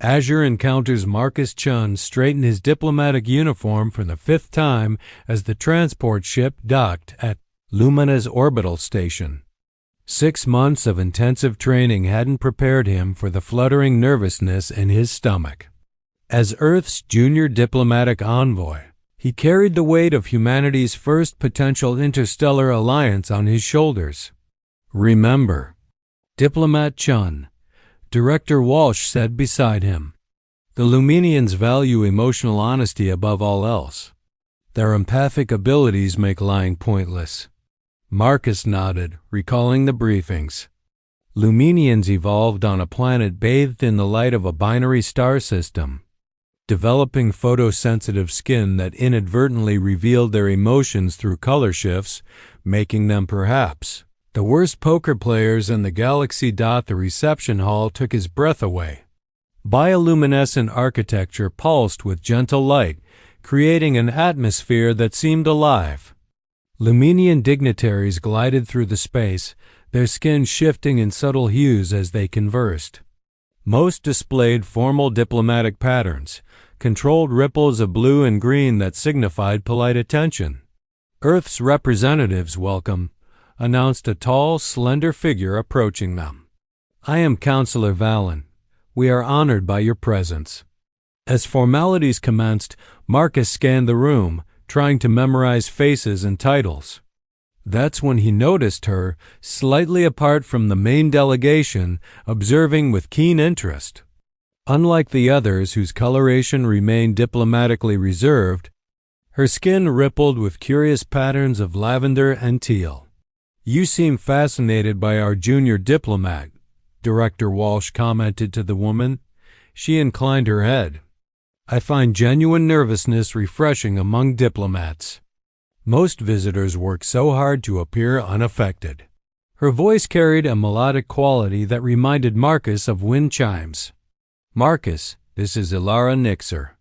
Azure encounters Marcus Chun straighten his diplomatic uniform for the 5th time as the transport ship docked at Lumina's orbital station. 6 months of intensive training hadn't prepared him for the fluttering nervousness in his stomach. As Earth's junior diplomatic envoy, he carried the weight of humanity's first potential interstellar alliance on his shoulders. "Remember, Diplomat Chun," Director Walsh said beside him. "The Luminians value emotional honesty above all else. Their empathic abilities make lying pointless." Marcus nodded, recalling the briefings. Luminians evolved on a planet bathed in the light of a binary star system, developing photosensitive skin that inadvertently revealed their emotions through color shifts, making them perhaps the worst poker players in the galaxy. The reception hall took his breath away. Bioluminescent architecture pulsed with gentle light, creating an atmosphere that seemed alive. Luminian dignitaries glided through the space, their skin shifting in subtle hues as they conversed. Most displayed formal diplomatic patterns, controlled ripples of blue and green that signified polite attention. "Earth's representatives welcome," announced a tall, slender figure approaching them. "I am Counselor Valen. We are honored by your presence." As formalities commenced, Marcus scanned the room, trying to memorize faces and titles. That's when he noticed her, slightly apart from the main delegation, observing with keen interest. Unlike the others whose coloration remained diplomatically reserved, her skin rippled with curious patterns of lavender and teal. "You seem fascinated by our junior diplomat," Director Walsh commented to the woman. She inclined her head. "I find genuine nervousness refreshing among diplomats. Most visitors work so hard to appear unaffected." Her voice carried a melodic quality that reminded Marcus of wind chimes. "Marcus, this is Ilara Nixer,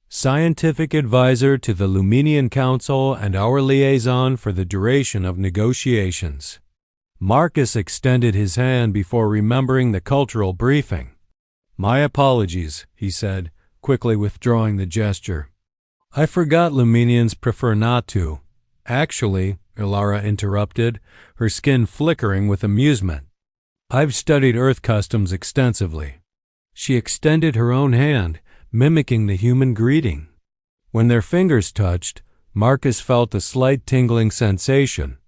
scientific advisor to the Luminian Council and our liaison for the duration of negotiations." Marcus extended his hand before remembering the cultural briefing. "My apologies," he said, quickly withdrawing the gesture. "I forgot Luminians prefer not to." "Actually," Ilara interrupted, her skin flickering with amusement, "I've studied Earth customs extensively." She extended her own hand, mimicking the human greeting. When their fingers touched, Marcus felt a slight tingling sensation.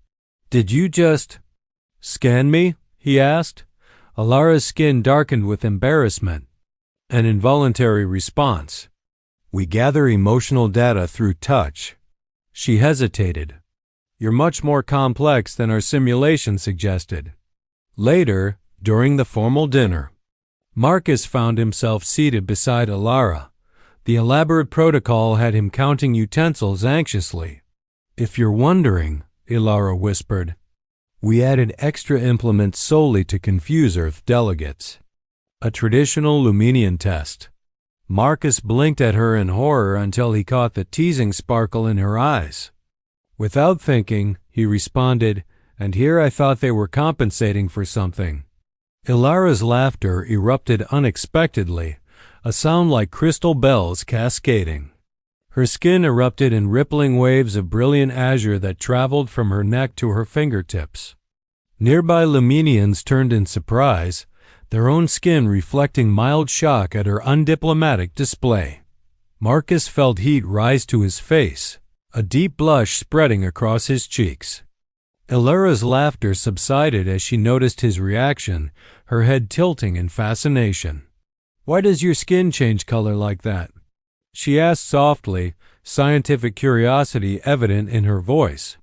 "Did you just scan me?" he asked. Ilara's skin darkened with embarrassment. An involuntary response. "We gather emotional data through touch." She hesitated. "You're much more complex than our simulation suggested." Later, during the formal dinner, Marcus found himself seated beside Ilara. The elaborate protocol had him counting utensils anxiously. "If you're wondering," Ilara whispered, "we added extra implements solely to confuse Earth delegates. A traditional Luminian test." Marcus blinked at her in horror until he caught the teasing sparkle in her eyes. Without thinking, he responded, "And here I thought they were compensating for something." Ilara's laughter erupted unexpectedly, a sound like crystal bells cascading. Her skin erupted in rippling waves of brilliant azure that traveled from her neck to her fingertips. Nearby Luminians turned in surprise, their own skin reflecting mild shock at her undiplomatic display. Marcus felt heat rise to his face, a deep blush spreading across his cheeks. Ilara's laughter subsided as she noticed his reaction, her head tilting in fascination. "Why does your skin change color like that?" she asked softly, scientific curiosity evident in her voice.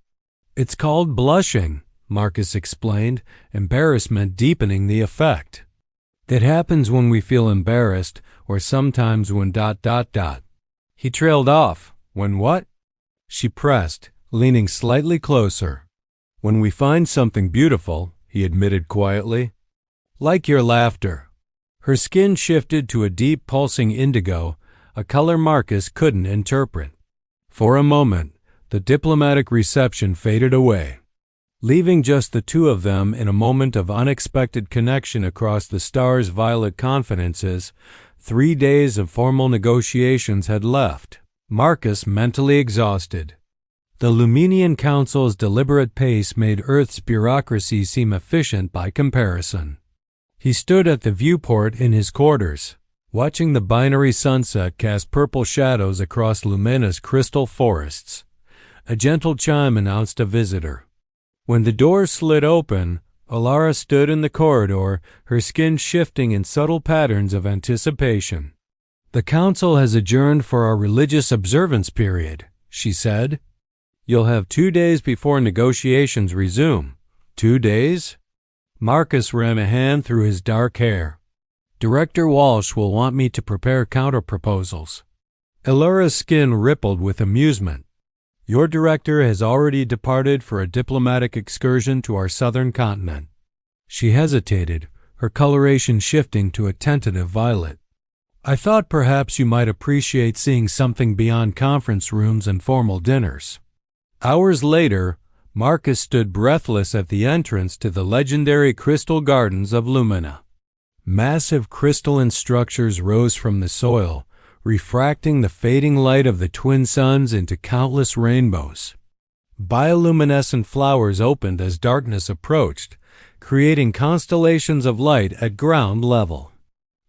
"It's called blushing," Marcus explained, embarrassment deepening the effect. "It happens when we feel embarrassed, or sometimes when ... He trailed off. "When what?" she pressed, leaning slightly closer. "When we find something beautiful," he admitted quietly. "Like your laughter." Her skin shifted to a deep pulsing indigo, a color Marcus couldn't interpret. For a moment, the diplomatic reception faded away, leaving just the two of them in a moment of unexpected connection across the stars' violet confidences. 3 days of formal negotiations had left, Marcus mentally exhausted. The Lumenian Council's deliberate pace made Earth's bureaucracy seem efficient by comparison. He stood at the viewport in his quarters, watching the binary sunset cast purple shadows across Lumina's crystal forests. A gentle chime announced a visitor. When the door slid open, Alara stood in the corridor, her skin shifting in subtle patterns of anticipation. "The council has adjourned for our religious observance period," she said. "You'll have 2 days before negotiations resume." 2 days? Marcus ran a hand through his dark hair. "Director Walsh will want me to prepare counterproposals." Alara's skin rippled with amusement. "Your director has already departed for a diplomatic excursion to our southern continent." She hesitated, her coloration shifting to a tentative violet. "I thought perhaps you might appreciate seeing something beyond conference rooms and formal dinners." Hours later, Marcus stood breathless at the entrance to the legendary crystal gardens of Lumina. Massive crystalline structures rose from the soil, refracting the fading light of the twin suns into countless rainbows. Bioluminescent flowers opened as darkness approached, creating constellations of light at ground level.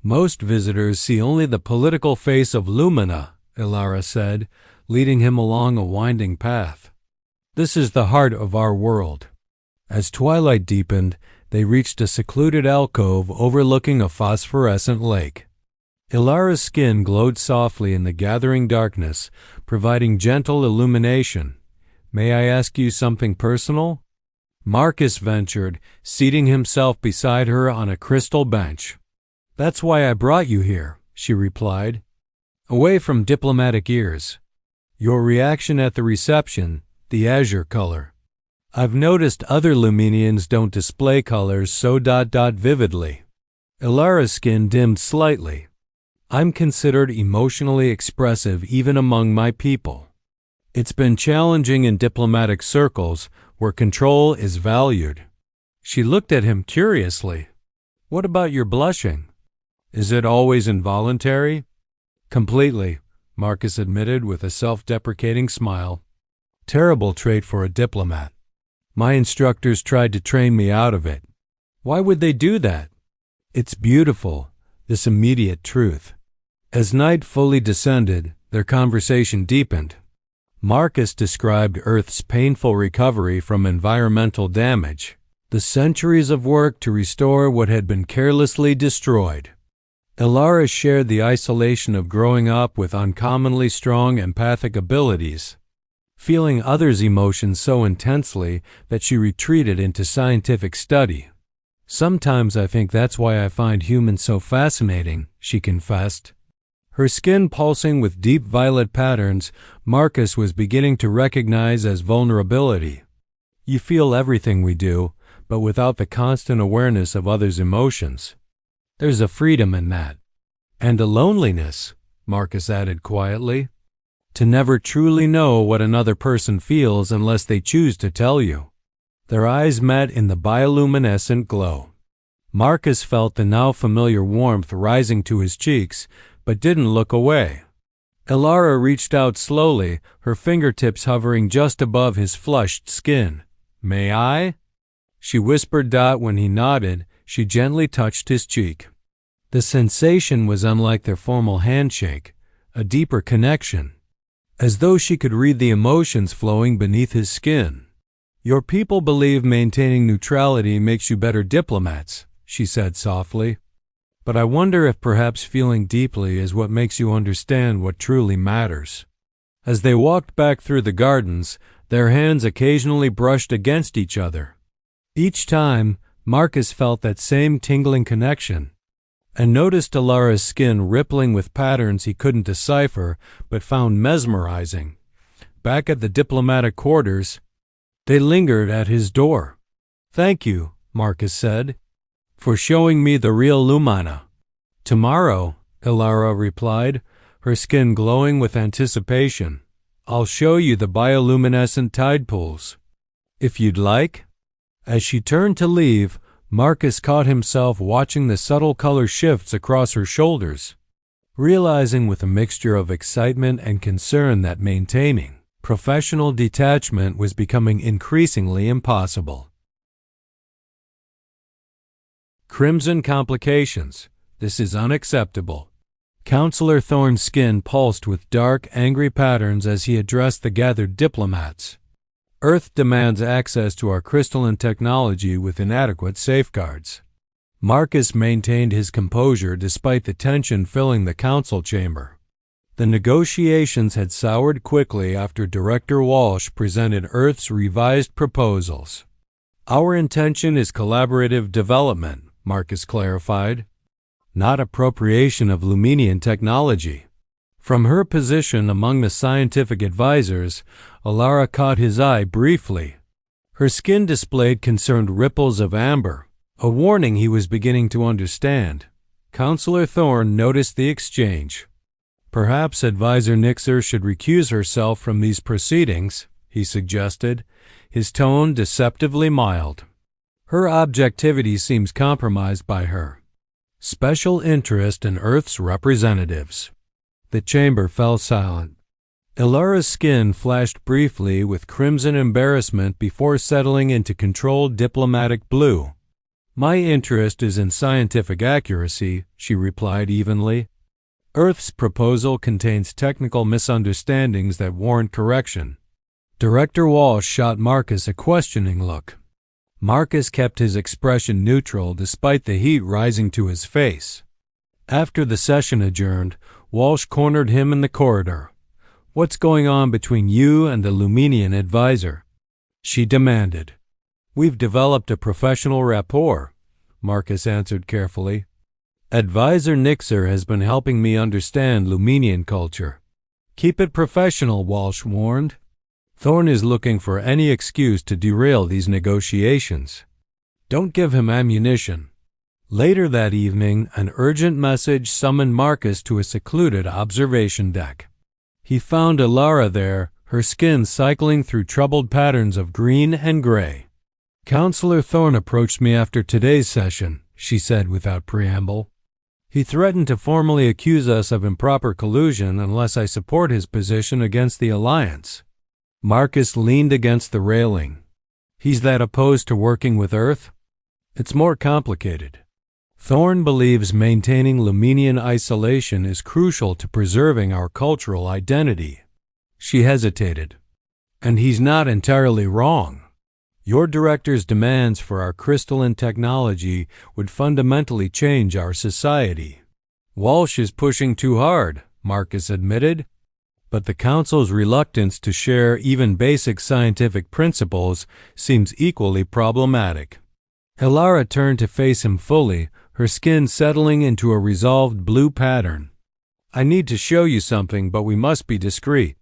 "Most visitors see only the political face of Lumina," Alara said, leading him along a winding path. "This is the heart of our world." As twilight deepened, they reached a secluded alcove overlooking a phosphorescent lake. Ilara's skin glowed softly in the gathering darkness, providing gentle illumination. "May I ask you something personal?" Marcus ventured, seating himself beside her on a crystal bench. "That's why I brought you here," she replied. "Away from diplomatic ears. Your reaction at the reception, the azure color. I've noticed other Luminians don't display colors so vividly." Ilara's skin dimmed slightly. "I'm considered emotionally expressive even among my people. It's been challenging in diplomatic circles where control is valued." She looked at him curiously. "What about your blushing? Is it always involuntary?" "Completely," Marcus admitted with a self-deprecating smile. "Terrible trait for a diplomat. My instructors tried to train me out of it." "Why would they do that?" "It's beautiful, this immediate truth." As night fully descended, their conversation deepened. Marcus described Earth's painful recovery from environmental damage, the centuries of work to restore what had been carelessly destroyed. Ilara shared the isolation of growing up with uncommonly strong empathic abilities, feeling others' emotions so intensely that she retreated into scientific study. "Sometimes I think that's why I find humans so fascinating," she confessed. Her skin pulsing with deep violet patterns, Marcus was beginning to recognize as vulnerability. "You feel everything we do, but without the constant awareness of others' emotions. There's a freedom in that. And a loneliness," Marcus added quietly. "To never truly know what another person feels unless they choose to tell you." Their eyes met in the bioluminescent glow. Marcus felt the now familiar warmth rising to his cheeks, but didn't look away. Ilara reached out slowly, her fingertips hovering just above his flushed skin. "May I?" she whispered. When he nodded, she gently touched his cheek. The sensation was unlike their formal handshake, a deeper connection, as though she could read the emotions flowing beneath his skin. "Your people believe maintaining neutrality makes you better diplomats," she said softly. "But I wonder if perhaps feeling deeply is what makes you understand what truly matters." As they walked back through the gardens, their hands occasionally brushed against each other. Each time, Marcus felt that same tingling connection, and noticed Ilara's skin rippling with patterns he couldn't decipher but found mesmerizing. Back at the diplomatic quarters, they lingered at his door. "Thank you," Marcus said, "for showing me the real Lumina." "Tomorrow," Ilara replied, her skin glowing with anticipation, "I'll show you the bioluminescent tide pools. If you'd like." As she turned to leave, Marcus caught himself watching the subtle color shifts across her shoulders. realizing with a mixture of excitement and concern that maintaining professional detachment was becoming increasingly impossible. Crimson complications. This is unacceptable. Counselor Thorne's skin pulsed with dark, angry patterns as he addressed the gathered diplomats. Earth demands access to our crystalline technology with inadequate safeguards. Marcus maintained his composure despite the tension filling the council chamber. The negotiations had soured quickly after Director Walsh presented Earth's revised proposals. Our intention is collaborative development, Marcus clarified, not appropriation of Lumenian technology. From her position among the scientific advisors, Alara caught his eye briefly. Her skin displayed concerned ripples of amber, a warning he was beginning to understand. Counselor Thorne noticed the exchange. Perhaps Advisor Nixer should recuse herself from these proceedings, he suggested, his tone deceptively mild. Her objectivity seems compromised by her special interest in Earth's representatives. The chamber fell silent. Ilara's skin flashed briefly with crimson embarrassment before settling into controlled diplomatic blue. My interest is in scientific accuracy, she replied evenly. Earth's proposal contains technical misunderstandings that warrant correction. Director Walsh shot Marcus a questioning look. Marcus kept his expression neutral despite the heat rising to his face. After the session adjourned, Walsh cornered him in the corridor. What's going on between you and the Lumenian advisor? She demanded. We've developed a professional rapport, Marcus answered carefully. Advisor Nixer has been helping me understand Lumenian culture. Keep it professional, Walsh warned. Thorne is looking for any excuse to derail these negotiations. Don't give him ammunition. Later that evening, an urgent message summoned Marcus to a secluded observation deck. He found Alara there, her skin cycling through troubled patterns of green and gray. Counselor Thorne approached me after today's session, she said without preamble. He threatened to formally accuse us of improper collusion unless I support his position against the Alliance. Marcus leaned against the railing. He's that opposed to working with Earth? It's more complicated. Thorne believes maintaining Lumenian isolation is crucial to preserving our cultural identity. She hesitated. And he's not entirely wrong. Your director's demands for our crystalline technology would fundamentally change our society. Walsh is pushing too hard, Marcus admitted. But the Council's reluctance to share even basic scientific principles seems equally problematic. Alara turned to face him fully, her skin settling into a resolved blue pattern. I need to show you something, but we must be discreet.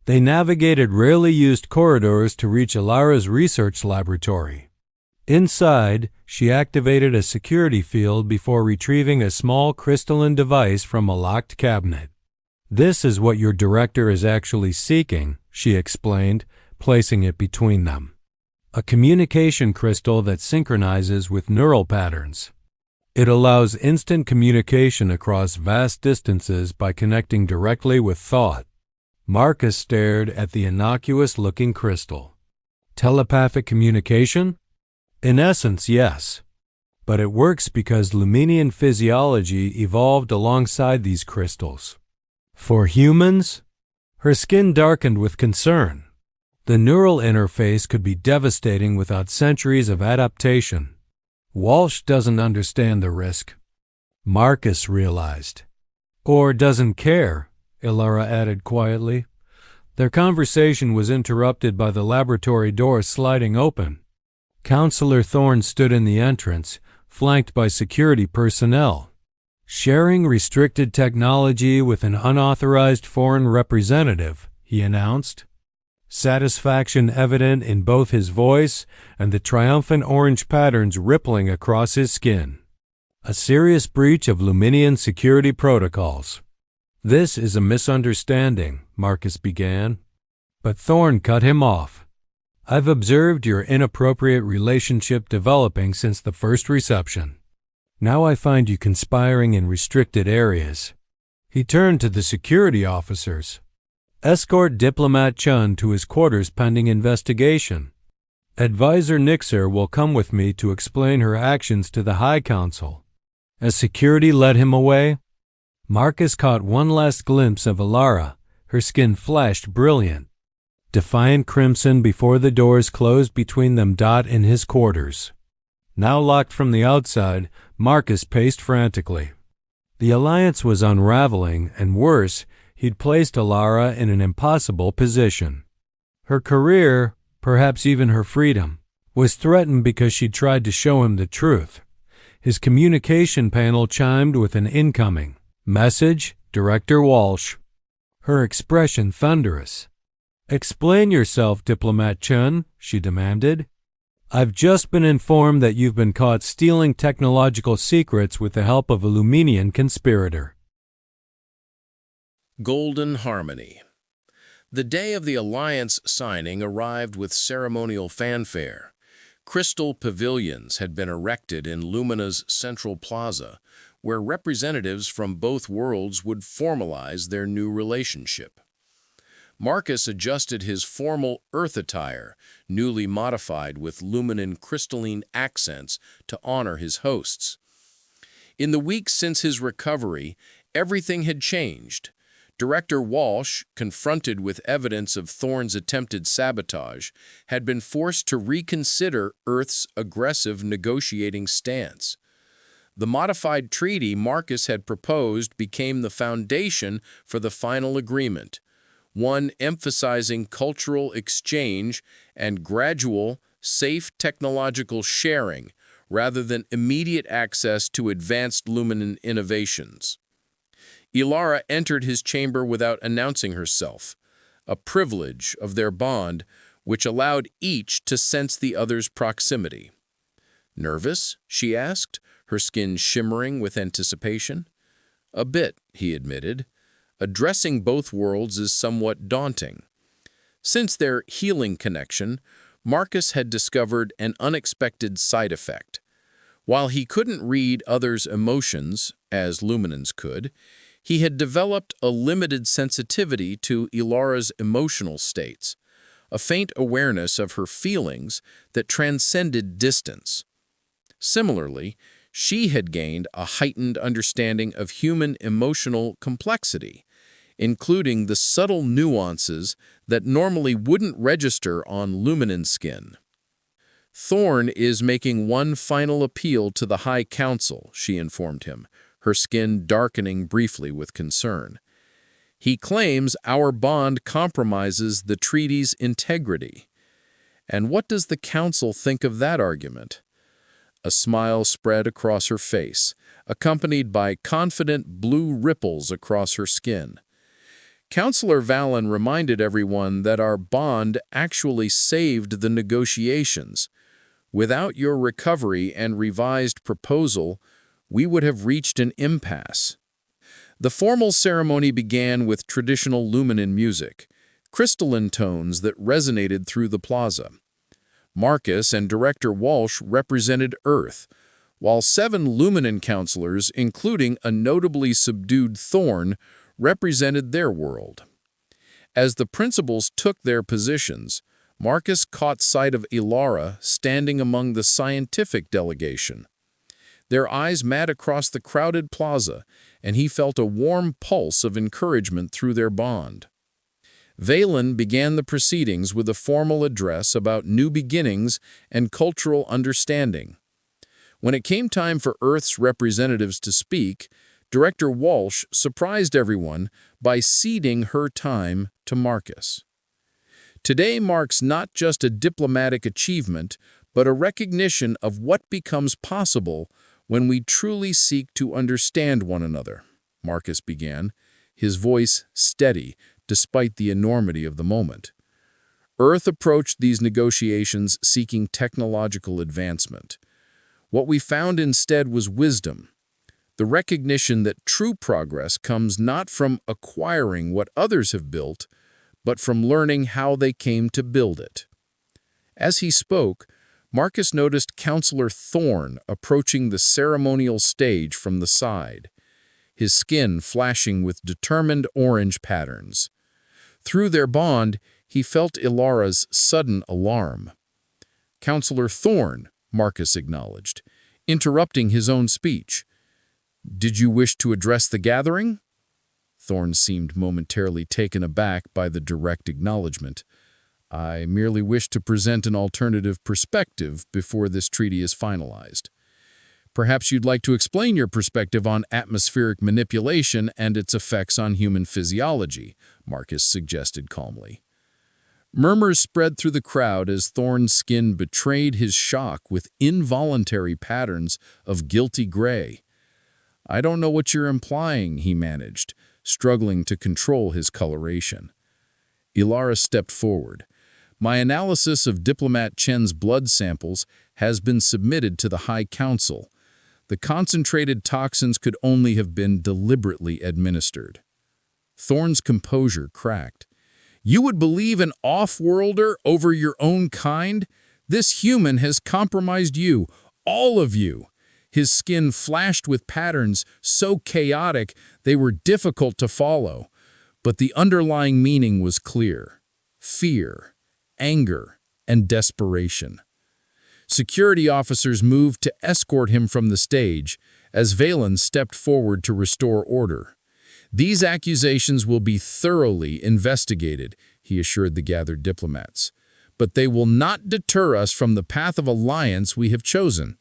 They navigated rarely used corridors to reach Alara's research laboratory. Inside, she activated a security field before retrieving a small crystalline device from a locked cabinet. This is what your director is actually seeking, she explained, placing it between them. A communication crystal that synchronizes with neural patterns. It allows instant communication across vast distances by connecting directly with thought. Marcus stared at the innocuous-looking crystal. Telepathic communication? In essence, yes. But it works because Lumenian physiology evolved alongside these crystals. For humans? Her skin darkened with concern. The neural interface could be devastating without centuries of adaptation. Walsh doesn't understand the risk. Marcus realized. Or doesn't care, Alara added quietly. Their conversation was interrupted by the laboratory door sliding open. Counselor Thorne stood in the entrance, flanked by security personnel. Sharing restricted technology with an unauthorized foreign representative, he announced. Satisfaction evident in both his voice and the triumphant orange patterns rippling across his skin. A serious breach of Lumenian security protocols. This is a misunderstanding, Marcus began. But Thorne cut him off. I've observed your inappropriate relationship developing since the first reception. Now I find you conspiring in restricted areas. He turned to the security officers. Escort Diplomat Chun to his quarters pending investigation. Advisor Nixer will come with me to explain her actions to the High Council. As security led him away, Marcus caught one last glimpse of Alara. Her skin flashed brilliant. Defiant crimson before the doors closed between them. In his quarters. Now locked from the outside, Marcus paced frantically. The alliance was unraveling, and worse, he'd placed Alara in an impossible position. Her career, perhaps even her freedom, was threatened because she'd tried to show him the truth. His communication panel chimed with an incoming message, Director Walsh. Her expression thunderous. "Explain yourself, Diplomat Chun," she demanded. "I've just been informed that you've been caught stealing technological secrets with the help of a Lumenian conspirator." Golden Harmony. The day of the alliance signing arrived with ceremonial fanfare. Crystal pavilions had been erected in Lumina's central plaza, where representatives from both worlds would formalize their new relationship. Marcus adjusted his formal Earth attire, newly modified with Luminan crystalline accents, to honor his hosts. In the weeks since his recovery, everything had changed. Director Walsh, confronted with evidence of Thorne's attempted sabotage, had been forced to reconsider Earth's aggressive negotiating stance. The modified treaty Marcus had proposed became the foundation for the final agreement, one emphasizing cultural exchange and gradual, safe technological sharing rather than immediate access to advanced Luminan innovations. Alara entered his chamber without announcing herself, a privilege of their bond which allowed each to sense the other's proximity. "Nervous?" she asked, her skin shimmering with anticipation. "A bit," he admitted. Addressing both worlds is somewhat daunting. Since their healing connection, Marcus had discovered an unexpected side effect. While he couldn't read others' emotions, as Luminans could, he had developed a limited sensitivity to Alara's emotional states, a faint awareness of her feelings that transcended distance. Similarly, she had gained a heightened understanding of human emotional complexity, including the subtle nuances that normally wouldn't register on Luminan skin. "Thorne is making one final appeal to the High Council," she informed him, her skin darkening briefly with concern. "He claims our bond compromises the treaty's integrity. And what does the Council think of that argument?" A smile spread across her face, accompanied by confident blue ripples across her skin. Counselor Valen reminded everyone that our bond actually saved the negotiations. Without your recovery and revised proposal, we would have reached an impasse. The formal ceremony began with traditional Luminan music, crystalline tones that resonated through the plaza. Marcus and Director Walsh represented Earth, while 7 Luminan counselors, including a notably subdued Thorne, represented their world. As the principals took their positions, Marcus caught sight of Alara standing among the scientific delegation. Their eyes met across the crowded plaza, and he felt a warm pulse of encouragement through their bond. Valen began the proceedings with a formal address about new beginnings and cultural understanding. When it came time for Earth's representatives to speak, Director Walsh surprised everyone by ceding her time to Marcus. Today marks not just a diplomatic achievement, but a recognition of what becomes possible when we truly seek to understand one another, Marcus began, his voice steady despite the enormity of the moment. Earth approached these negotiations seeking technological advancement. What we found instead was wisdom, the recognition that true progress comes not from acquiring what others have built, but from learning how they came to build it. As he spoke, Marcus noticed Counselor Thorne approaching the ceremonial stage from the side. his skin flashing with determined orange patterns. Through their bond, he felt Ilara's sudden alarm. "Counselor Thorne," Marcus acknowledged, interrupting his own speech. "Did you wish to address the gathering?" Thorne seemed momentarily taken aback by the direct acknowledgement. "I merely wish to present an alternative perspective before this treaty is finalized. Perhaps you'd like to explain your perspective on atmospheric manipulation and its effects on human physiology," Marcus suggested calmly. Murmurs spread through the crowd as Thorne's skin betrayed his shock with involuntary patterns of guilty gray. "I don't know what you're implying," he managed, struggling to control his coloration. Ilara stepped forward. "My analysis of Diplomat Chen's blood samples has been submitted to the High Council. The concentrated toxins could only have been deliberately administered." Thorne's composure cracked. "You would believe an off-worlder over your own kind? This human has compromised you, all of you." His skin flashed with patterns so chaotic they were difficult to follow, but the underlying meaning was clear: fear, anger, and desperation. Security officers moved to escort him from the stage as Valen stepped forward to restore order. "These accusations will be thoroughly investigated," he assured the gathered diplomats, "but they will not deter us from the path of alliance we have chosen."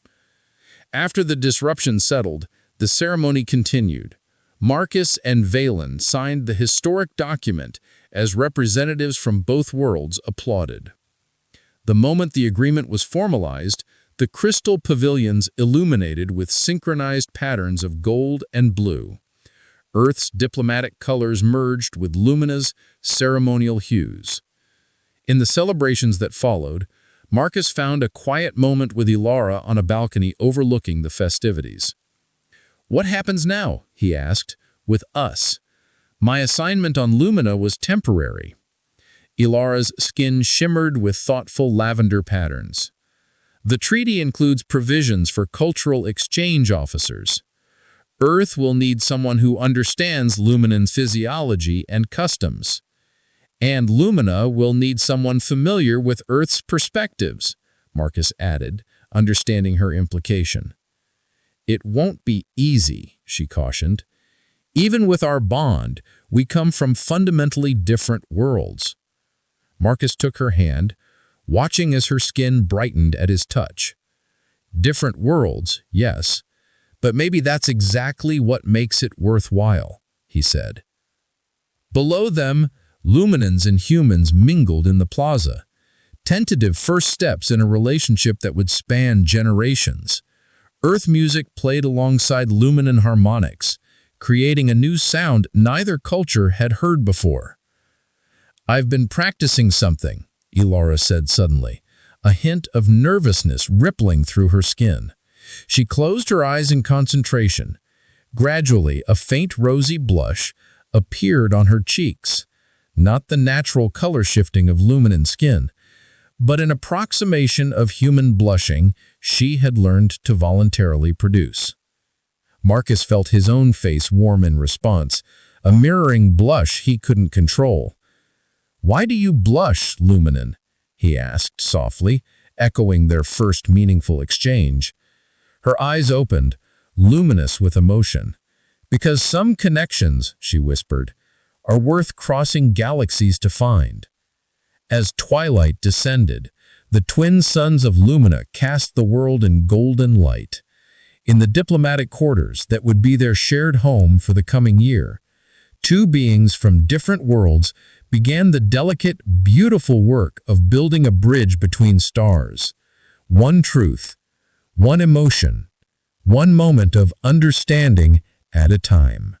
After the disruption settled, the ceremony continued. Marcus and Valen signed the historic document as representatives from both worlds applauded. The moment the agreement was formalized, the crystal pavilions illuminated with synchronized patterns of gold and blue. Earth's diplomatic colors merged with Lumina's ceremonial hues. In the celebrations that followed, Marcus found a quiet moment with Ilara on a balcony overlooking the festivities. "What happens now?" he asked. "With us. My assignment on Lumina was temporary." Ilara's skin shimmered with thoughtful lavender patterns. "The treaty includes provisions for cultural exchange officers. Earth will need someone who understands Luminan physiology and customs. And Lumina will need someone familiar with Earth's perspectives," Marcus added, understanding her implication. "It won't be easy," she cautioned. "Even with our bond, we come from fundamentally different worlds." Marcus took her hand, watching as her skin brightened at his touch. "Different worlds, yes, but maybe that's exactly what makes it worthwhile," he said. Below them, Luminans and humans mingled in the plaza, tentative first steps in a relationship that would span generations. Earth music played alongside Luminan harmonics, creating a new sound neither culture had heard before. "I've been practicing something," Ilara said suddenly, a hint of nervousness rippling through her skin. She closed her eyes in concentration. Gradually, a faint rosy blush appeared on her cheeks, not the natural color shifting of Luminan skin, but an approximation of human blushing she had learned to voluntarily produce. Marcus felt his own face warm in response, a mirroring blush he couldn't control. "Why do you blush, Luminan?" he asked softly, echoing their first meaningful exchange. Her eyes opened, luminous with emotion. "Because some connections," she whispered, "are worth crossing galaxies to find." As twilight descended, the twin suns of Lumina cast the world in golden light. In the diplomatic quarters that would be their shared home for the coming year, two beings from different worlds began the delicate, beautiful work of building a bridge between stars. One truth, one emotion, one moment of understanding at a time.